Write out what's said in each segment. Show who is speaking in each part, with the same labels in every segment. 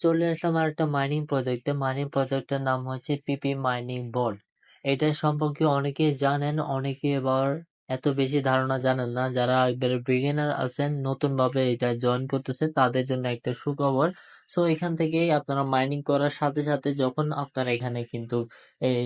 Speaker 1: চলে আসলাম আর একটা মাইনিং প্রজেক্টে। মাইনিং প্রজেক্টের নাম হচ্ছে পিপি মাইনিং বোর্ড। এটা সম্পর্কে অনেকে জানেন, অনেকে আবার এত বেশি ধারণা জানেন না। যারা একবারে বিগিনার আছেন, নতুন ভাবে এটা জয়েন করতেছে, তাদের জন্য একটা সুখবর। সো এখান থেকেই আপনারা মাইনিং করার সাথে সাথে যখন আপনারা এখানে কিন্তু এই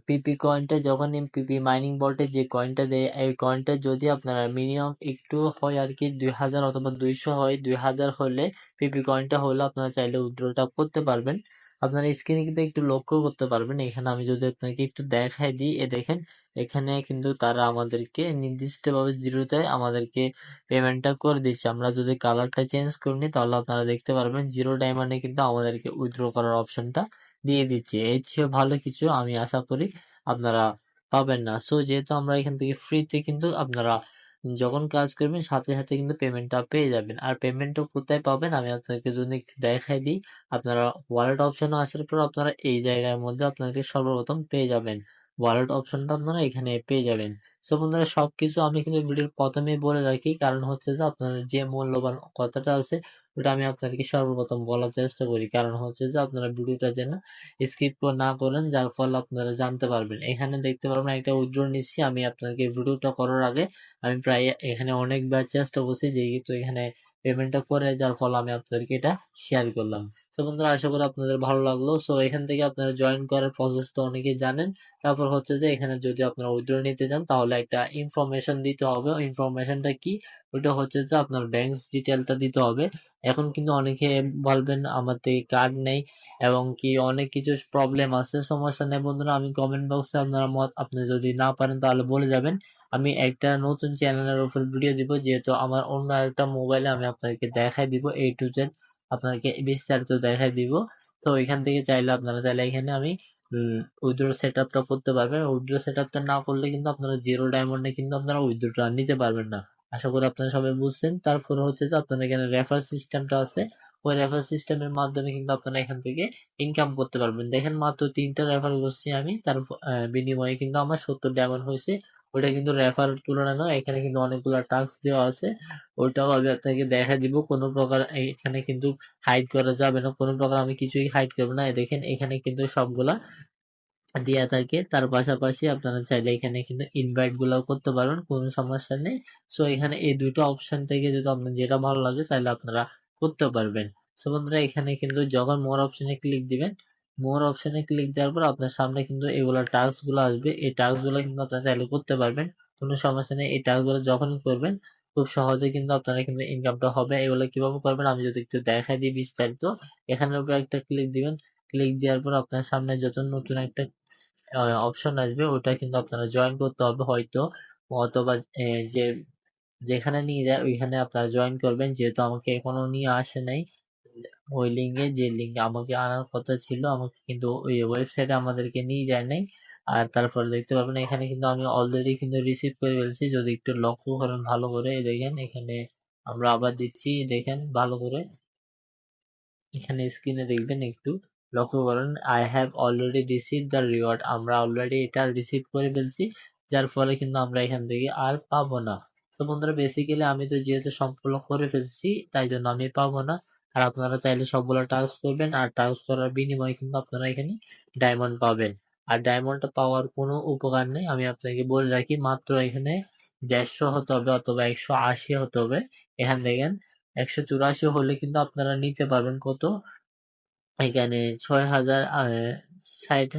Speaker 1: পিপি কয়েনটা যখন পিপি মাইনিং বোর্ডে যে কয়েনটা দেয়, এই কয়েনটা যদি আপনারা মিনিমাম একটু হয় আর কি 2000 অথবা 200 হয়, 2000 হলে পিপি কয়েনটা হলে আপনারা চাইলে উইথড্রটা করতে পারবেন। আপনারা স্ক্রিনে কিন্তু একটু লক্ষ্য করতে পারবেন। এখানে আমি যদি আপনাকে একটু দেখাই দিই, দেখেন এখানে কিন্তু তারা আমাদেরকে নির্দিষ্টভাবে জিরোতে আমাদেরকে পেমেন্টটা করে দিচ্ছে। আমরা যদি কালারটা চেঞ্জ করে নিই তাহলে আপনারা দেখতে পারবেন জিরো ডায়মন্ডে কিন্তু আমাদেরকে উইথড্র করার অপশনটা দিয়ে দিচ্ছে। এর চেয়ে ভালো কিছু আমি আশা করি আপনারা পাবেন না। সো যেহেতু আমরা এখান থেকে ফ্রিতে কিন্তু আপনারা যখন কাজ করবেন সাথে সাথে কিন্তু পেমেন্টটা পেয়ে যাবেন। আর পেমেন্টটা কোথায় পাবেন আমি আপনাকে যদি একটু দেখাই দিই, আপনারা ওয়ালেট অপশনে আসার পর আপনারা এই জায়গার মধ্যে আপনাকে সর্বপ্রথম পেয়ে যাবেন। ওয়ালেট অপশনটা আপনারা এখানে পেয়ে যাবেন। সো বন্ধুরা, সবকিছু আমি কিন্তু ভিডিওর প্রথমেই বলে রাখি, কারণ হচ্ছে যে আপনার যে মূল্যবান কথাটা আছে ওটা আমি আপনাদেরকে সর্বপ্রথম বলার চেষ্টা করি। কারণ হচ্ছে যে আপনারা ভিডিওটা যেন স্কিপ না করেন, যার ফলে আপনারা জানতে পারবেন। এখানে দেখতে পারবেন একটা উইথড্র নিচ্ছি আমি। আপনাকে ভিডিওটা করার আগে আমি প্রায় এখানে অনেকবার চেষ্টা করছি যেহেতু এখানে পেমেন্টটা করে, যার ফলে আমি আপনাদেরকে এটা শেয়ার করলাম। তো বন্ধুরা, আশা করি আপনাদের ভালো লাগলো। সো এখান থেকে আপনারা জয়েন করার প্রসেস তো অনেকেই জানেন। তারপর হচ্ছে যে এখানে যদি আপনারা উইথড্র নিতে চান তাহলে একটা ইনফরমেশন দিতে হবে। ইনফরমেশনটা কি? ওইটা হচ্ছে যে আপনার ব্যাংক ডিটেলটা দিতে হবে। এখন কিন্তু অনেকে বলবেন আমার থেকে কার্ড নেই এবং কি অনেক কিছু প্রবলেম আছে। সমস্যা নেই বন্ধুরা, আমি কমেন্ট বক্সে আপনারা মত আপনি যদি না পারেন তাহলে বলে যাবেন। আমি একটা নতুন চ্যানেলের উপর ভিডিও দিব, যেহেতু আমার অন্য একটা মোবাইলে আমি আপনাদেরকে দেখাই দিব A to Z, আপনাদেরকে বিস্তারিত দেখাই দিব। তো এখান থেকে চাইলে আপনারা চাইলে এখানে আমি উইথড্র সেট আপটা করতে পারবেন। উইথড্র সেট আপটা না করলে কিন্তু আপনারা জিরো ডায়মন্ডে কিন্তু আপনারা উইথড্রটা নিতে পারবেন না। আশা করি আপনারা সবাই বুঝছেন। তারপরে হচ্ছে যে আপনারা এখানে রেফার সিস্টেমটা আছে, ওই রেফার সিস্টেমের মাধ্যমে কিন্তু আপনারা এখান থেকে ইনকাম করতে পারবেন। দেখেন মাত্র 3টা রেফার করছি আমি, তার বিনিময়ে কিন্তু আমার 70 ডায়মন্ড হয়েছে। ওটা কিন্তু রেফার তুলনা নয়, এখানে কিন্তু অনেকগুলো টাস্ক দেওয়া আছে, ওইটাও আমি আপনাকে দেখা দিব। কোনো প্রকার এখানে কিন্তু হাইড করা যাবে না, কোনো প্রকার আমি কিছুই হাইড করবো না। দেখেন এখানে কিন্তু সবগুলা দেয়া থাকে। তার পাশাপাশি আপনারা চাইলে এখানে কিন্তু ইনভাইট গুলাও করতে পারবেন, কোনো সমস্যা নেই। সো এখানে এই দুটো অপশন থেকে যদি আপনার যেটা ভালো লাগে চাইলে আপনারা করতে পারবেন। সো বন্ধুরা, এখানে কিন্তু যখন মোর অপশনে ক্লিক দিবেন, মোর অপশনে ক্লিক দেওয়ার পর আপনার সামনে কিন্তু এগুলা টাস্ক গুলো আসবে। এই টাস্ক গুলো কিন্তু আপনারা চাইলে করতে পারবেন, কোনো সমস্যা নেই। এই টাস্ক গুলো যখনই করবেন খুব সহজে কিন্তু আপনারা কিন্তু ইনকামটা হবে। এগুলো কিভাবে করবেন আমি যদি একটু দেখাই দিই বিস্তারিত। এখানের উপর একটা ক্লিক দিবেন। ক্লিক দেওয়ার পর আপনার সামনে যত নতুন একটা অপশন আসবে ওটা কিন্তু আপনারা জয়েন করতে হবে হয়তো, অথবা যে যেখানে নিয়ে যায় ওইখানে আপনারা জয়েন করবেন। যেহেতু আমাকে এখনো নিয়ে আসে নাই ওই লিঙ্কে, যে লিঙ্কে আমাকে আনার কথা ছিল, আমাকে কিন্তু ওই ওয়েবসাইটে আমাদেরকে নিয়ে যায় নাই। আর তারপরে দেখতে পাবেন এখানে কিন্তু আমি অলরেডি কিন্তু রিসিভ করে ফেলছি। যদি একটু লক্ষ্য করেন ভালো করে, দেখেন এখানে আমরা আবার দিচ্ছি, দেখেন ভালো করে এখানে স্ক্রিনে দেখবেন, একটু লক্ষ্য করেন, I have already receive the reward. আমরা অলরেডি এটা রিসিভ করে ফেলছি, যার ফলে কিন্তু আমরা এখান থেকে আর পাবো না। তো বন্ধুরা, বেসিক্যালি আমি তো যেহেতু সম্পূর্ণ করে ফেলছি তাই জন্য আমি পাবো না। আর আপনারা চাইলে সবগুলো টাস্ক করবেন, আর টাস্ক করার বিনিময়ে কিন্তু আপনারা এখানে ডায়মন্ড পাবেন। আর ডায়মন্ডটা পাওয়ার কোনো উপকার নেই, আমি আপনাকে বলে রাখি, মাত্র এখানে 150 হতে হবে অথবা 180 হতে হবে। এখান দেখেন 184 হলে কিন্তু আপনারা নিতে পারবেন কত, এখানে 6000 ষাট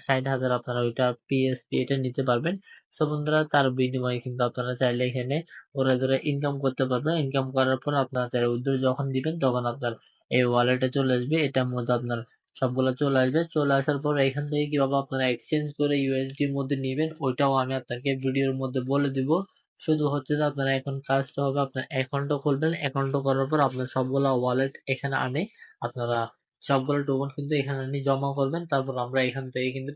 Speaker 1: 60,000 আপনারা ওইটা পিএসপি এটা নিতে পারবেন। সো বন্ধুরা, তার বিনিময়ে কিন্তু আপনারা চাইলে এখানে ওরা ধরে ইনকাম করতে পারবেন। ইনকাম করার পর আপনারা চাইলে উইথড্র যখন দিবেন তখন আপনার এই ওয়ালেটে চলে আসবে, এটার মধ্যে আপনার সবগুলো চলে আসবে। চলে আসার পর এখান থেকে কিভাবে আপনারা এক্সচেঞ্জ করে ইউএসডি এর মধ্যে নিবেন ওইটাও আমি আপনাকে ভিডিওর মধ্যে বলে দিব। শুধু হচ্ছে যে আপনারা এখন কাজটা হবে, আপনার অ্যাকাউন্টটা খুলবেন। অ্যাকাউন্টটা করার পর আপনার সবগুলা ওয়ালেট এখানে আনে আপনারা সবগুলো টোকন কিন্তু এখানে নিয়ে জমা করবেন। তারপর আমরা এখান থেকে কিন্তু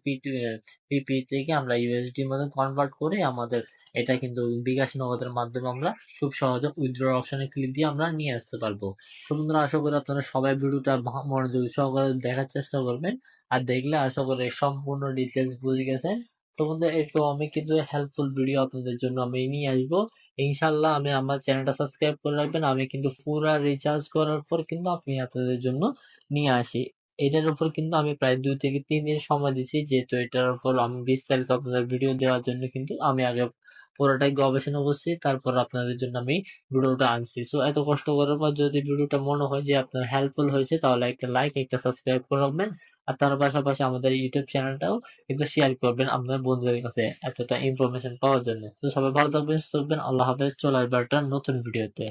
Speaker 1: পিপি থেকে আমরা ইউএসডি এর মধ্যে কনভার্ট করে আমাদের এটা কিন্তু বিকাশ নগদের মাধ্যমে আমরা খুব সহজে উইথড্র অপশনে ক্লিক দিয়ে আমরা নিয়ে আসতে পারবো। তো বন্ধুরা, আশা করি আপনারা সবাই ভিডিওটা মনোযোগ সহকারে দেখার চেষ্টা করবেন। আর দেখলে আশা করি সম্পূর্ণ ডিটেলস বুঝে গেছেন। তো বন্ধুরা এরকম আমি কিন্তু হেল্পফুল ভিডিও আপনাদের জন্য আমি নিয়ে আসবো ইনশাল্লাহ। আমি আমার চ্যানেলটা সাবস্ক্রাইব করে রাখবেন, আমি কিন্তু পুরা রিচার্জ করার পর কিন্তু আমি আপনাদের জন্য নিয়ে আসি। এটার উপর কিন্তু আমি প্রায় 2 থেকে 3 দিন সময় দিছি, যেহেতু এটার উপর আমি বিস্তারিত আপনাদের ভিডিও দেওয়ার জন্য কিন্তু আমি আগে পুরোটাই গবেষণা করছি, তারপর আপনাদের জন্য আমি ভিডিওটা আনছি। সো এত কষ্ট করার পর যদি ভিডিওটা মনে হয় যে আপনার হেল্পফুল হয়েছে, তাহলে একটা লাইক একটা সাবস্ক্রাইব করে রাখবেন। আর তার পাশাপাশি আমাদের ইউটিউব চ্যানেলটাও কিন্তু শেয়ার করবেন আপনার বন্ধুদের কাছে এতটা ইনফরমেশন পাওয়ার জন্য। তো সবাই ভালো থাকবেন, সুস্থ থাকবেন। আল্লাহ হাফেজ। চলে আসবে একটা নতুন ভিডিওতে।